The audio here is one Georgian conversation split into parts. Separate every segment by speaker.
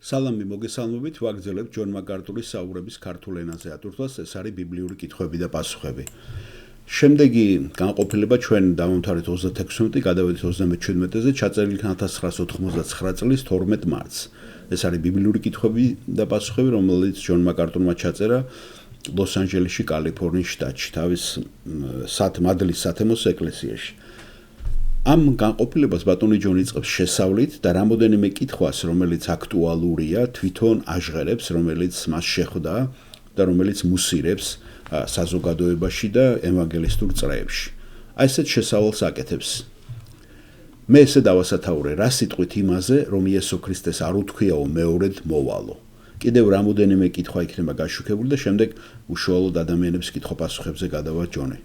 Speaker 1: სალამი მოგესალმებით, ვაგრძელებთ ჯონ მაკარტურის საუბრების ქართულ ენაზე ატვირთვას, ეს არის ბიბლიური კითხვები და პასუხები. შემდეგი განყოფილება ჩვენ დავამთავრეთ 36-ი, გადავედით 37-ზე, ჩაწერილი 1999 წლის 12 მარტს. ეს არის ბიბლიური კითხვები და პასუხები, რომელიც ჯონ მაკარტურმა ჩაწერა ლოს-ანჯელესში, კალიფორნიის შტატში, თავის მადლის სათემოს ეკლესიაში. ამ განყოფილებას ბატონი ჯონი იწყებს შესავლით და რამოდენიმე კითხვას, რომელიც აქტუალურია, თვითონ აჟღერებს, რომელიც მას შეხვდა და რომელიც მუსირებს საზოგადოებაში და ევანგელისტურ წრეებში. აი ესეთ შესავალს აკეთებს. მე ესე დავასათაურე რა სიტყვით იმაზე, რომ იესო ქრისტეს არ უთქვიაო მეორედ მოვალო. კიდევ რამოდენიმე კითხვა იქნება გაშუქებული და შემდეგ უშუალოდ ადამიანების კითხვა-პასუხებზე გადავა ჯონი.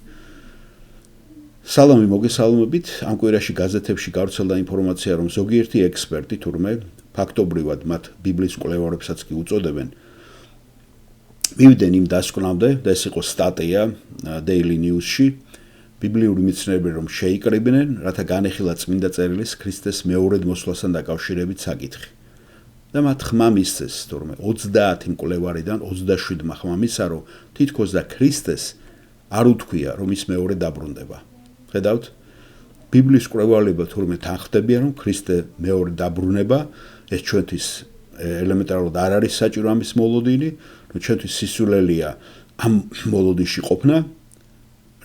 Speaker 1: სალამი მოგესალმებით, ამ კვირაში გაზეთებში გავრცელდა ინფორმაცია, რომ ზოგიერთი ექსპერტი თურმე ფაქტობრივად მათ ბიბლის მკვლევარებსაც კი უწოდებენ, მივიდნენ იმ დასკვნამდე და ეს იყო სტატია Daily News-ში, ბიბლიური მიცნებები რომ შეიკრიბნენ, რათა განეხილა წმინდა წერილის ქრისტეს მეორედ მოსვლასთან დაკავშირებით საკითხი. და მათ ხმა მისცეს, თურმე 30 მკვლევარიდან 27-მა ხმა მისცა, რომ თითქოს და ქრისტეს არ უთქვია, რომ ის მეორე დაბრუნდება. ხედავთ, ბიბლის მკვლევარება თურმე თანხმდებიან, რომ ქრისტე მეორე დაბრუნება, ეს ჩვენთვის ელემენტარულად არ არის საჭირო ამის მოლოდინი, რომ ჩვენთვის სისულელია ამ მოლოდინში ყოფნა,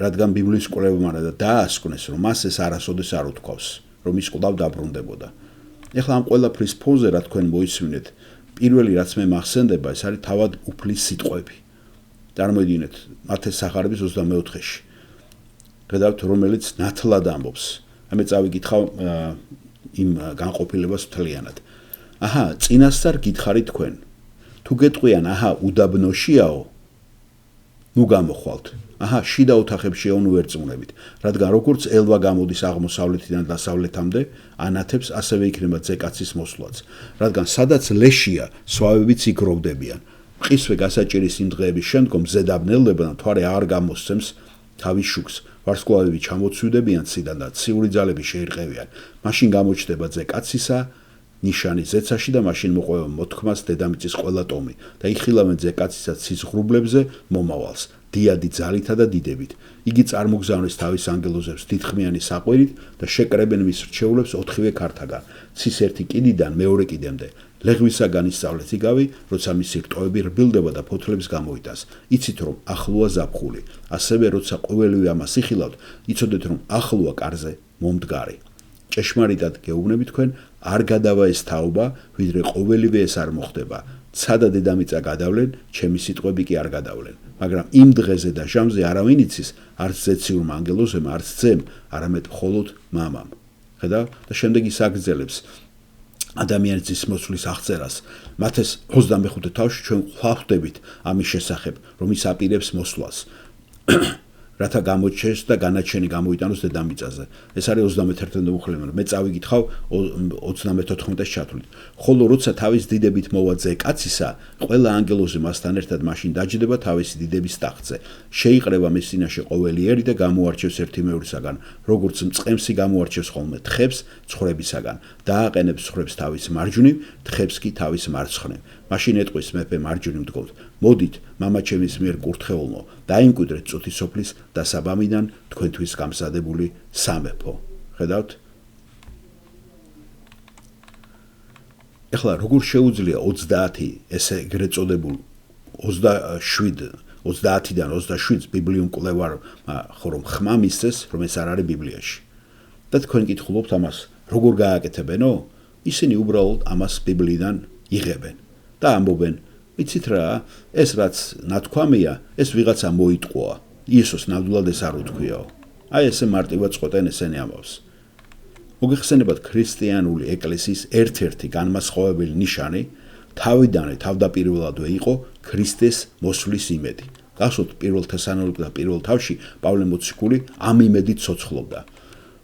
Speaker 1: რადგან ბიბლის მკვლევარმა დაასკვნეს, რომ მას ეს არასოდეს არ უთქვავს, რომ ის კვლავ დაბრუნდებოდა. ეხლა ამ ყველაფრის ფონზე რა თქვენ მოისმინეთ, პირველი რაც მე მახსენდება, ეს არის თავად უფლის სიტყვები. წარმოიდგინეთ, მათეს სახარების 24-ში. ხედავთ, რომელიც ნათლად ამბობს. მე წავიკითხავ იმ განყოფილებას მთლიანად. აჰა, წინასწარ გითხარით თქვენ. თუ გეტყვიან, აჰა, უდაბნოშიაო, ნუ გამოხვალთ. აჰა, შიდა ოთახებშიაო, ნუ ერწმუნებით. რადგან როგორც ელვა გამოდის აღმოსავლეთიდან დასავლეთამდე, ანათებს ასევე იქნება ძეკაცის მოსვლაც. რადგან სადაც ლეშია, სვავებიც იქ გროვდებიან. მყისვე გასაჭირის იმ დღეების შემდგომ ზედაბნელდება და მთვარე არ გამოსცემს თავის შუქს. ვარსკვლავები ჩამოცვიდებიან ციდან და ციური ძალები შეირყევიან. მაშინ გამოჩნდება ძეკაცისა ნიშანი ზეცაში და მაშინ მოყვება მოთქმას დედამიწის ყველა ტომი და იხილავენ ძეკაცისა ცის ღრუბლებზე მომავალს, დიადი ძალითა და დიდებით. იგი წარმოგზავნეს თავის ანგელოზებს დიდხმიანი საყვირით და შეკრებენ მის რჩეულებს 4-ვე ქართაგან, ცის ერთი კიდიდან მეორე კიდემდე. ლეღვისაგან ისწავლეთ იგავი, როცა მისი რტოები რბილდება და ფოთლებს გამოიტანს. იცით რომ ახლოა ზაფხული. ასევე როცა ყოველივე ამას იხილავთ, იცოდეთ რომ ახლოა კარზე მომდგარი. ჭეშმარიტად გეუბნები თქვენ, არ გადავა ეს თაობა, ვიდრე ყოველივე ეს არ მოხდება. ცადა დედამიწა გადავლენ, ჩემი სიტყვები კი არ გადავლენ. მაგრამ იმ დღეზე და ჟამზე არავინ იცის, არც ზეციურმა ანგელოზემ, არც ძემ, არამედ მხოლოდ მამამ. ხედავ? და შემდეგ ის აგრძელებს ადამიანის მოსვლის აღწერას. მათეს 25 თავში ჩვენ ხვდებით ამის შესახებ, რომ ის აპირებს მოსვლას. რათა გამოჩეს და განაჩენი გამოიტანოს დედამიწაზე. ეს არის 31 მუხლემან. მე წავიკითხავ 34-ს ჩათვლით. ხოლო როცა თავის დიდებით მოვა ძეკაცისა, ყველა ანგელოზი მასთან ერთად მაშინ დაჯდება თავისი დიდების ტახტზე. შეიყრება მის წინაშე ყოველი ერი და გამოარჩევს ერთი მეორისაგან, როგორც მწყემსი გამოარჩევს ხოლმე თხებს ცხვრებისაგან. დააყენებს ცხვრებს თავის მარჯვნივ, თხებს კი თავის მარცხნივ. მაშინ ეტყვის მეფე მარჯვნივ მდგომთ. მოდით, მამაჩემის მიერ კურთხეულნო, დაიმკვიდრეთ წუთისოფლის დასაბამიდან თქვენთვის გამზადებული სამეფო. ხედავთ? ეხლა როგორ შეუძლია 30 ესე ეგრეთ წოდებულ 30-დან 27-ს ბიბლიურ მკვლევარმა ხომ ხმა მისცეს, რომ ეს არ არის ბიბლიაში. და თქვენ კითხულობთ ამას, როგორ გააკეთებენო? ისინი უბრალოდ ამას ბიბლიიდან იღებენ და ამბობენ, იცით რა, ეს რაც ნათქვამია, ეს ვიღაცა მოიტყვა. იესოს ნამდვილად ეს არ უთქვიაო. აი ესე მარტივად წყვეტენ ესენი ამბავს. მოგეხსენებათ ქრისტიანული ეკლესიის ერთ-ერთი განმასხვავებელი ნიშანი თავიდანვე თავდაპირველადვე იყო ქრისტეს მოსვლის იმედი. გახსოვთ პირველ თესალონიკე და პირველ თავში პავლე მოციქული ამ იმედით ცოცხლობდა.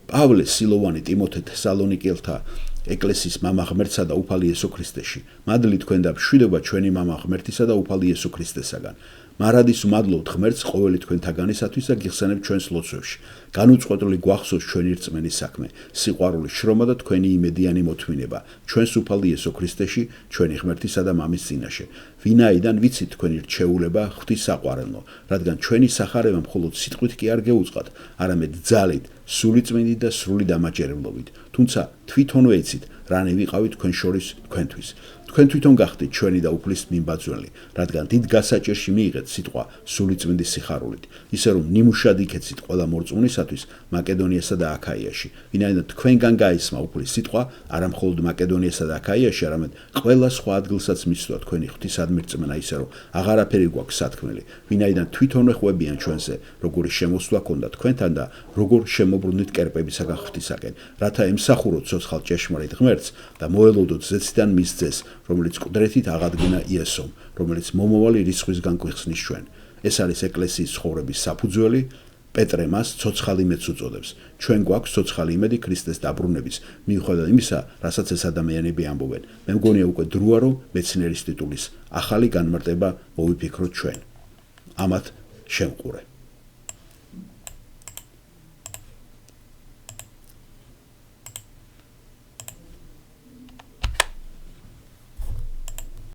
Speaker 1: პავლე სილოვანი ტიმოთე თესალონიკელთა ეკლესიის მამა ღმერთსა და უფალი იესო ქრისტეში. მადლი თქვენ და მშვიდობა ჩვენი მამა ღმერთისა და უფალი იესო ქრისტესაგან. მარადის ვმადლობთ ღმერთს ყოველი თქვენთაგანისათვის და გიხსენებთ ჩვენს ლოცვებში. განუწყვეტლი გვახსოვს ჩვენი რწმენის საქმე, სიყვარული, შრომა და თქვენი იმედიანი მოთმინება ჩვენს უფალი იესო ქრისტეში, ჩვენი ღმერთისა და მამის წინაშე. ვინაიდან ვიცით თქვენი რჩეულება ღვთის საყვარელო, რადგან ჩვენი სახარება მხოლოდ სიტყვით კი არ გეუწყათ, არამედ ძალით, სული წმინდით და სრული დამაჯერებლობით. თუმცა თვითონვე იცით, რანი ვიყავით თქვენ შორის თქვენთვის. თქვენ თვითონ გახდით ჩვენი და უფლის მიმბაძველი, რადგან დიდ გასაჭირში მიიღეთ სიტყვა სული წმინდის სიხარულით, ისე რომ ნიმუშად იქეცით ყველა მორწმუნისათვის მაკედონიასა და აქაიაში. ვინაიდან თქვენგან გაისმა უფლის სიტყვა, არა მხოლოდ მაკედონიასა და აქაიაში, არამედ ყველა სხვა ადგილსაც მისვლა თქვენი ღვთისადმი რწმენა, ისე რომ აღარაფერი გვაქვს სათქმელი. ვინაიდან თვითონვე ხვებიან ჩვენზე, როგორი შემოსვლა ქონდა თქვენთან და როგორ შემოbrუნდით კერპებისაგან ღვთისაკენ, რათა ემსახუროთ ცოცხალ ჭეშმარიტ ღმერთს და მოელოდოთ ზეციდან მის ძეს, რომელიც ყდრეთით აღადგინა იესომ, რომელიც მომავალი რისხვისგან გვიხსნის ჩვენ. ეს არის ეკლესიის ცხოვრების საფუძველი. პეტრე მას ცოცხალი იმედს უწოდებს. ჩვენ გვაქვს ცოცხალი იმედი ქრისტეს დაბრუნების, მიუხედავად იმისა, რასაც ეს ადამიანები ამბობენ. მე მგონია უკვე დროა, რომ მეცნიერის ტიტულის ახალი განმარტება მოვიფიქროთ ჩვენ. ამათ შემყურე.